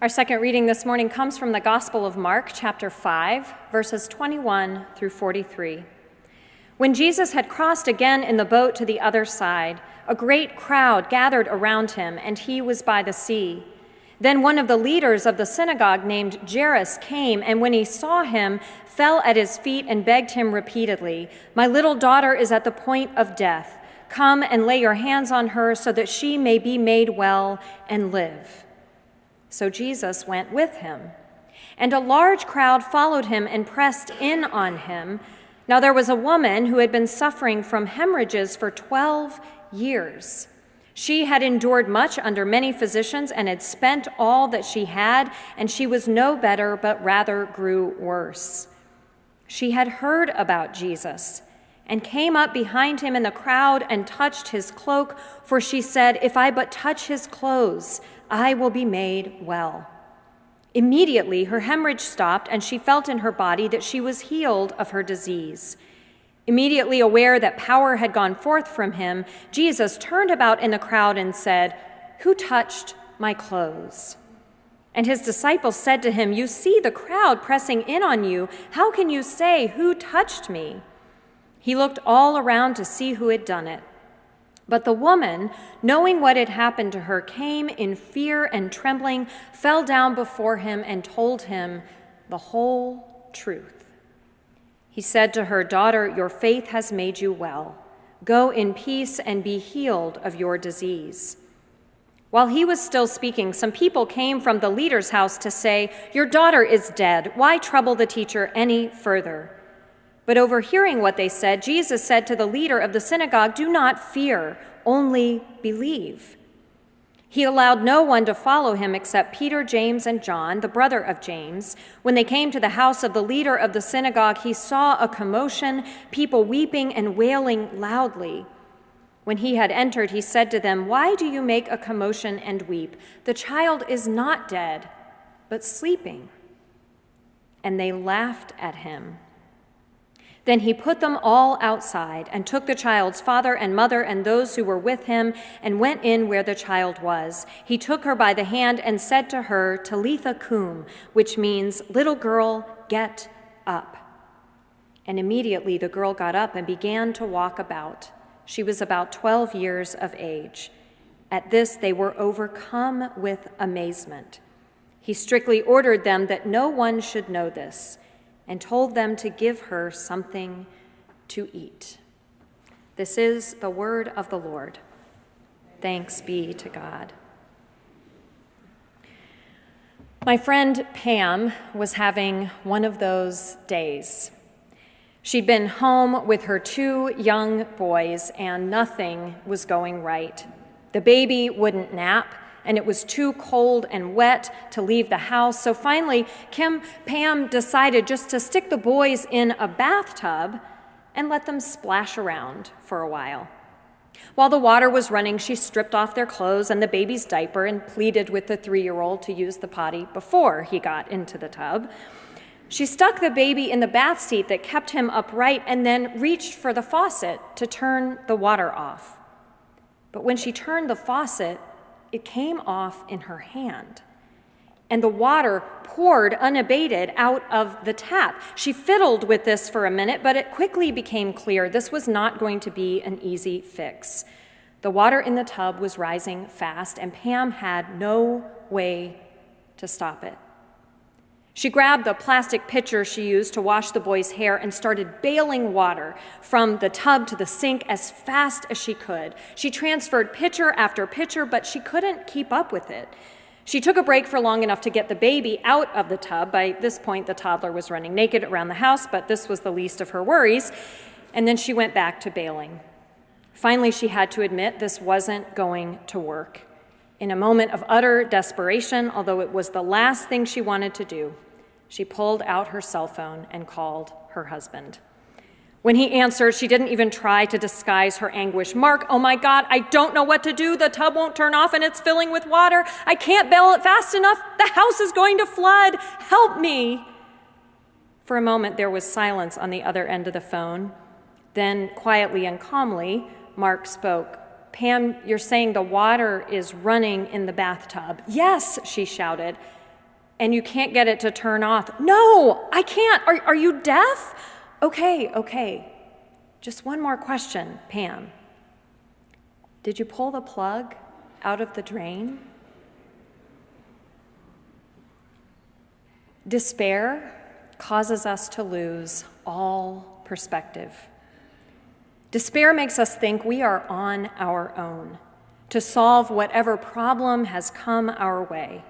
Our second reading this morning comes from the Gospel of Mark, chapter 5, verses 21 through 43. When Jesus had crossed again in the boat to the other side, a great crowd gathered around him, and he was by the sea. Then one of the leaders of the synagogue named Jairus came, and when he saw him, fell at his feet and begged him repeatedly, "My little daughter is at the point of death. Come and lay your hands on her so that she may be made well and live." So Jesus went with him, and a large crowd followed him and pressed in on him. Now there was a woman who had been suffering from hemorrhages for 12 years. She had endured much under many physicians and had spent all that she had, and she was no better, but rather grew worse. She had heard about Jesus and came up behind him in the crowd and touched his cloak, for she said, "If I but touch his clothes, I will be made well." Immediately her hemorrhage stopped, and she felt in her body that she was healed of her disease. Immediately aware that power had gone forth from him, Jesus turned about in the crowd and said, "Who touched my clothes?" And his disciples said to him, "You see the crowd pressing in on you. How can you say, 'Who touched me?'" He looked all around to see who had done it. But the woman, knowing what had happened to her, came in fear and trembling, fell down before him, and told him the whole truth. He said to her, "Daughter, your faith has made you well. Go in peace and be healed of your disease." While he was still speaking, some people came from the leader's house to say, "Your daughter is dead. Why trouble the teacher any further?" But overhearing what they said, Jesus said to the leader of the synagogue, "Do not fear, only believe." He allowed no one to follow him except Peter, James, and John, the brother of James. When they came to the house of the leader of the synagogue, he saw a commotion, people weeping and wailing loudly. When he had entered, he said to them, "Why do you make a commotion and weep? The child is not dead, but sleeping." And they laughed at him. Then he put them all outside and took the child's father and mother and those who were with him and went in where the child was. He took her by the hand and said to her, "Talitha cum," which means, "Little girl, get up." And immediately the girl got up and began to walk about. She was about 12 years of age. At this they were overcome with amazement. He strictly ordered them that no one should know this, and told them to give her something to eat. This is the word of the Lord. Thanks be to God. My friend Pam was having one of those days. She'd been home with her 2 young boys, and nothing was going right. The baby wouldn't nap, and it was too cold and wet to leave the house. So finally, Pam decided just to stick the boys in a bathtub and let them splash around for a while. While the water was running, she stripped off their clothes and the baby's diaper and pleaded with the 3-year-old to use the potty before he got into the tub. She stuck the baby in the bath seat that kept him upright and then reached for the faucet to turn the water off. But when she turned the faucet, it came off in her hand, and the water poured unabated out of the tap. She fiddled with this for a minute, but it quickly became clear this was not going to be an easy fix. The water in the tub was rising fast, and Pam had no way to stop it. She grabbed the plastic pitcher she used to wash the boy's hair and started bailing water from the tub to the sink as fast as she could. She transferred pitcher after pitcher, but she couldn't keep up with it. She took a break for long enough to get the baby out of the tub. By this point, the toddler was running naked around the house, but this was the least of her worries. And then she went back to bailing. Finally, she had to admit this wasn't going to work. In a moment of utter desperation, although it was the last thing she wanted to do, she pulled out her cell phone and called her husband. When he answered, she didn't even try to disguise her anguish. "Mark, oh my God, I don't know what to do. The tub won't turn off and it's filling with water. I can't bail it fast enough. The house is going to flood. Help me." For a moment, there was silence on the other end of the phone. Then, quietly and calmly, Mark spoke. "Pam, you're saying the water is running in the bathtub." "Yes," she shouted. and you can't get it to turn off. No, I can't. Are you deaf? Okay. Just one more question, Pam. Did you pull the plug out of the drain? Despair causes us to lose all perspective. Despair makes us think we are on our own to solve whatever problem has come our way.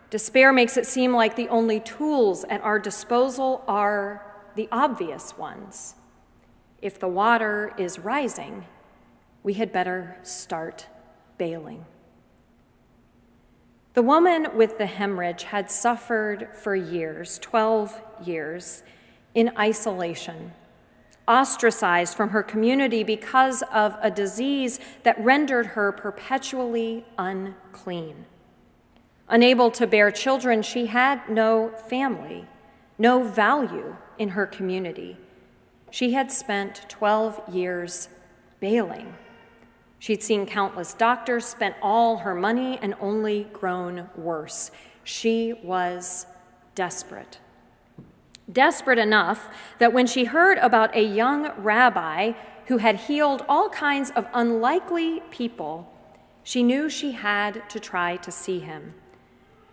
Despair makes it seem like the only tools at our disposal are the obvious ones. If the water is rising, we had better start bailing. The woman with the hemorrhage had suffered for years, 12 years, in isolation, ostracized from her community because of a disease that rendered her perpetually unclean. Unable to bear children, she had no family, no value in her community. She had spent 12 years bailing. She'd seen countless doctors, spent all her money, and only grown worse. She was desperate. Desperate enough that when she heard about a young rabbi who had healed all kinds of unlikely people, she knew she had to try to see him.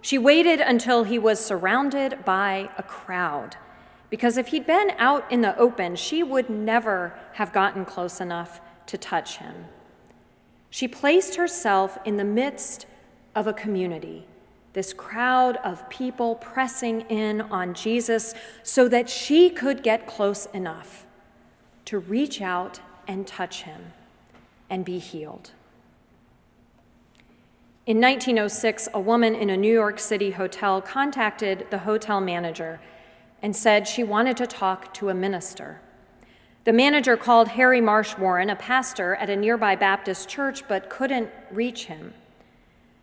She waited until he was surrounded by a crowd, because if he'd been out in the open, she would never have gotten close enough to touch him. She placed herself in the midst of a community, this crowd of people pressing in on Jesus so that she could get close enough to reach out and touch him and be healed. In 1906, a woman in a New York City hotel contacted the hotel manager and said she wanted to talk to a minister. The manager called Harry Marsh Warren, a pastor at a nearby Baptist church, but couldn't reach him.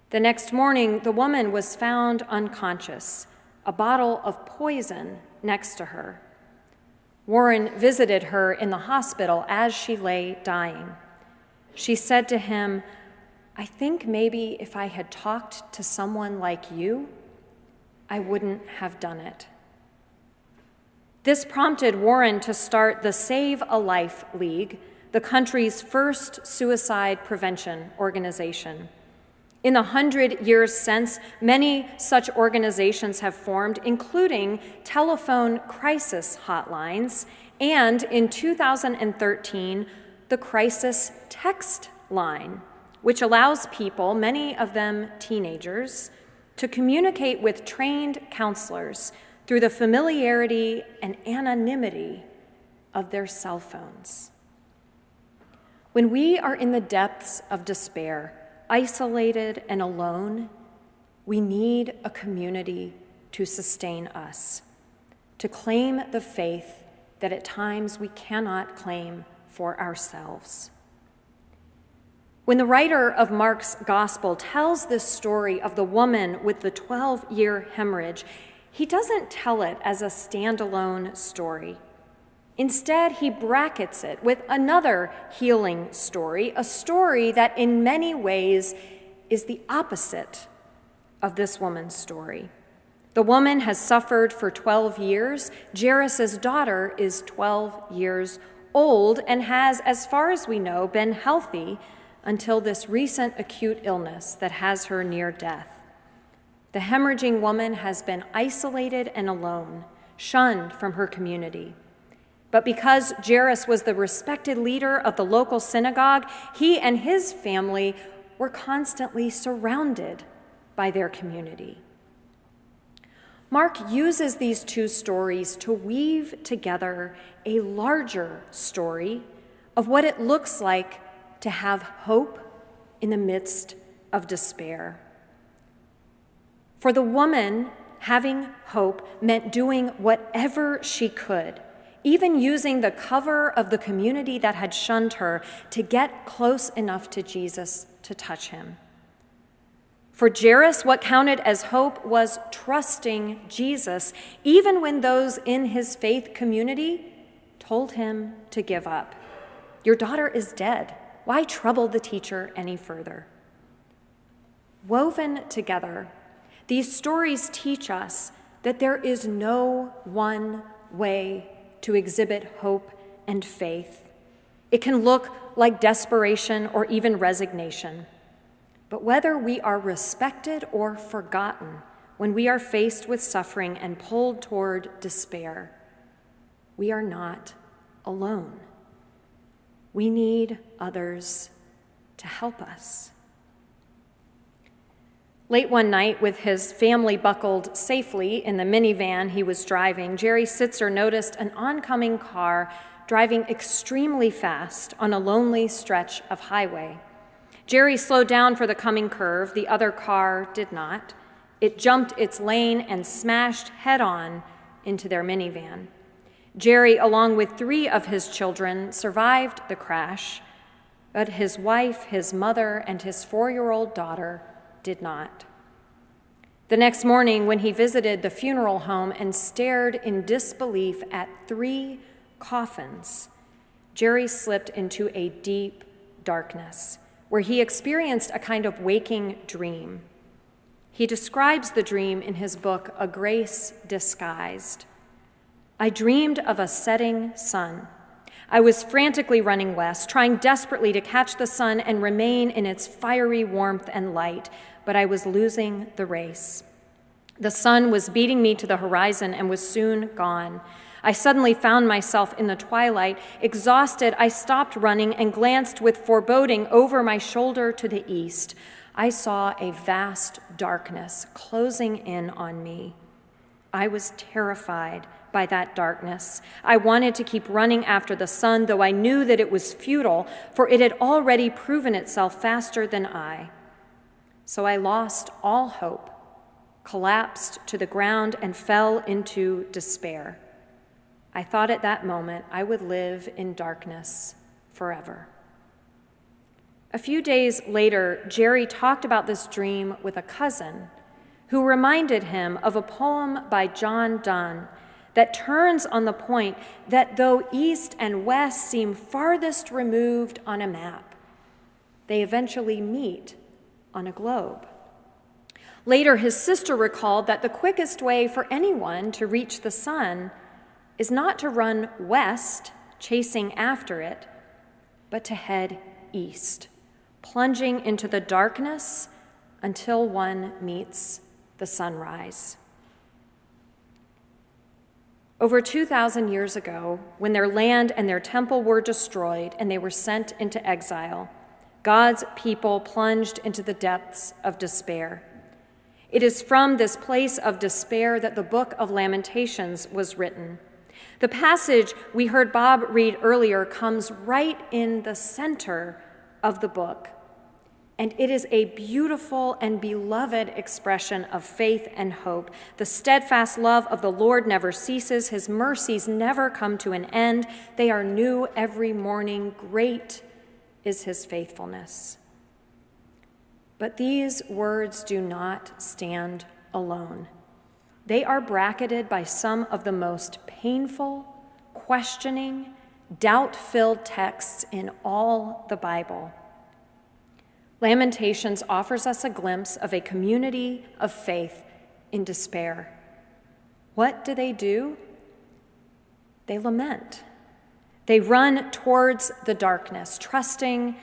The next morning, the woman was found unconscious, a bottle of poison next to her. Warren visited her in the hospital as she lay dying. She said to him, "I think maybe if I had talked to someone like you, I wouldn't have done it." This prompted Warren to start the Save a Life League, the country's first suicide prevention organization. In the 100 years since, many such organizations have formed, including telephone crisis hotlines, and in 2013, the Crisis Text Line, which allows people, many of them teenagers, to communicate with trained counselors through the familiarity and anonymity of their cell phones. When we are in the depths of despair, isolated and alone, we need a community to sustain us, to claim the faith that at times we cannot claim for ourselves. When the writer of Mark's gospel tells this story of the woman with the 12-year hemorrhage, he doesn't tell it as a standalone story. Instead, he brackets it with another healing story, a story that in many ways is the opposite of this woman's story. The woman has suffered for 12 years. Jairus' daughter is 12 years old and has, as far as we know, been healthy until this recent acute illness that has her near death. The hemorrhaging woman has been isolated and alone, shunned from her community. But because Jairus was the respected leader of the local synagogue, he and his family were constantly surrounded by their community. Mark uses these two stories to weave together a larger story of what it looks like to have hope in the midst of despair. For the woman, having hope meant doing whatever she could, even using the cover of the community that had shunned her to get close enough to Jesus to touch him. For Jairus, what counted as hope was trusting Jesus, even when those in his faith community told him to give up. Your daughter is dead. Why trouble the teacher any further? Woven together, these stories teach us that there is no one way to exhibit hope and faith. It can look like desperation or even resignation. But whether we are respected or forgotten when we are faced with suffering and pulled toward despair, we are not alone. We need others to help us. Late one night, with his family buckled safely in the minivan he was driving, Jerry Sitzer noticed an oncoming car driving extremely fast on a lonely stretch of highway. Jerry slowed down for the coming curve. The other car did not. It jumped its lane and smashed head-on into their minivan. Jerry, along with 3 of his children, survived the crash, but his wife, his mother, and his 4-year-old daughter did not. The next morning, when he visited the funeral home and stared in disbelief at 3 coffins, Jerry slipped into a deep darkness where he experienced a kind of waking dream. He describes the dream in his book, A Grace Disguised. I dreamed of a setting sun. I was frantically running west, trying desperately to catch the sun and remain in its fiery warmth and light, but I was losing the race. The sun was beating me to the horizon and was soon gone. I suddenly found myself in the twilight. Exhausted, I stopped running and glanced with foreboding over my shoulder to the east. I saw a vast darkness closing in on me. I was terrified by that darkness. I wanted to keep running after the sun, though I knew that it was futile, for it had already proven itself faster than I. So I lost all hope, collapsed to the ground, and fell into despair. I thought at that moment I would live in darkness forever. A few days later, Jerry talked about this dream with a cousin who reminded him of a poem by John Donne that turns on the point that though east and west seem farthest removed on a map, they eventually meet on a globe. Later, his sister recalled that the quickest way for anyone to reach the sun is not to run west, chasing after it, but to head east, plunging into the darkness until one meets the sunrise. Over 2,000 years ago, when their land and their temple were destroyed and they were sent into exile, God's people plunged into the depths of despair. It is from this place of despair that the book of Lamentations was written. The passage we heard Bob read earlier comes right in the center of the book, and it is a beautiful and beloved expression of faith and hope. The steadfast love of the Lord never ceases. His mercies never come to an end. They are new every morning. Great is his faithfulness. But these words do not stand alone. They are bracketed by some of the most painful, questioning, doubt-filled texts in all the Bible. Lamentations offers us a glimpse of a community of faith in despair. What do? They lament. They run towards the darkness, trusting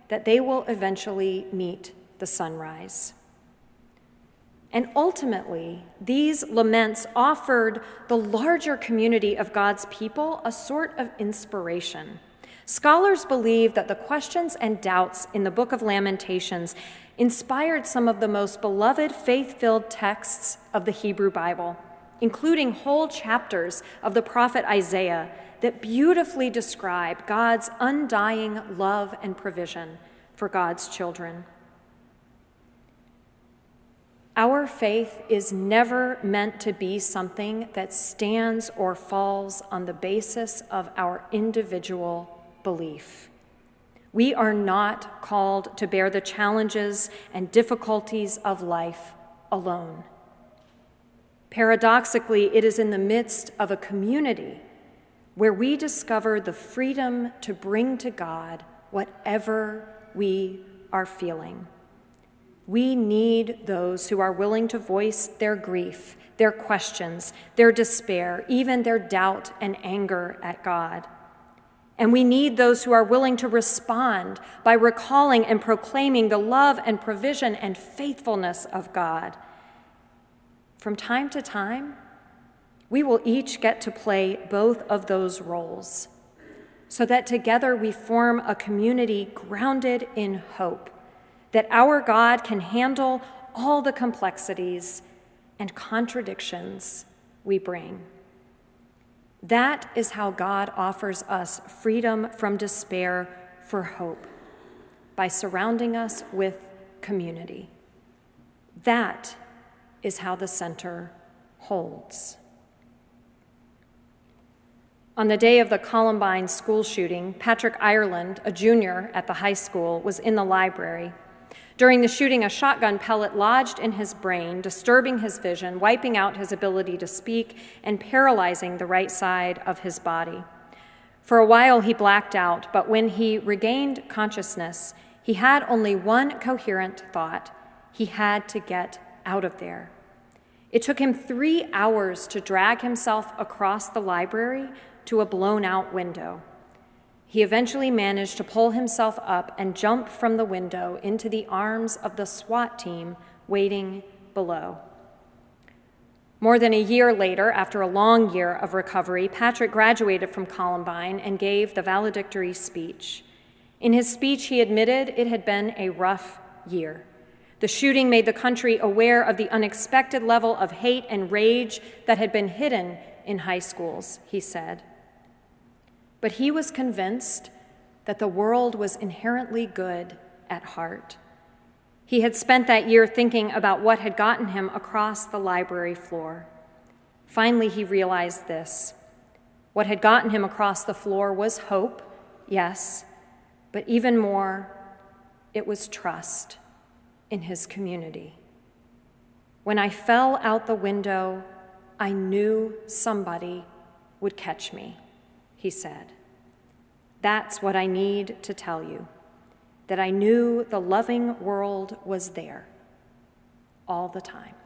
that they will eventually meet the sunrise. And ultimately, these laments offered the larger community of God's people a sort of inspiration. Scholars believe that the questions and doubts in the book of Lamentations inspired some of the most beloved faith-filled texts of the Hebrew Bible, including whole chapters of the prophet Isaiah that beautifully describe God's undying love and provision for God's children. Our faith is never meant to be something that stands or falls on the basis of our individual belief. We are not called to bear the challenges and difficulties of life alone. Paradoxically, it is in the midst of a community where we discover the freedom to bring to God whatever we are feeling. We need those who are willing to voice their grief, their questions, their despair, even their doubt and anger at God. And we need those who are willing to respond by recalling and proclaiming the love and provision and faithfulness of God. From time to time, we will each get to play both of those roles, so that together we form a community grounded in hope, that our God can handle all the complexities and contradictions we bring. That is how God offers us freedom from despair for hope, by surrounding us with community. That is how the center holds. On the day of the Columbine school shooting, Patrick Ireland, a junior at the high school, was in the library. During the shooting, a shotgun pellet lodged in his brain, disturbing his vision, wiping out his ability to speak, and paralyzing the right side of his body. For a while, he blacked out, but when he regained consciousness, he had only one coherent thought: he had to get out of there. It took him 3 hours to drag himself across the library to a blown-out window. He eventually managed to pull himself up and jump from the window into the arms of the SWAT team waiting below. More than a year later, after a long year of recovery, Patrick graduated from Columbine and gave the valedictory speech. In his speech, he admitted it had been a rough year. The shooting made the country aware of the unexpected level of hate and rage that had been hidden in high schools, he said. But he was convinced that the world was inherently good at heart. He had spent that year thinking about what had gotten him across the library floor. Finally, he realized this. What had gotten him across the floor was hope, yes, but even more, it was trust in his community. When I fell out the window, I knew somebody would catch me, he said. That's what I need to tell you, that I knew the loving world was there all the time.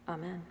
Amen.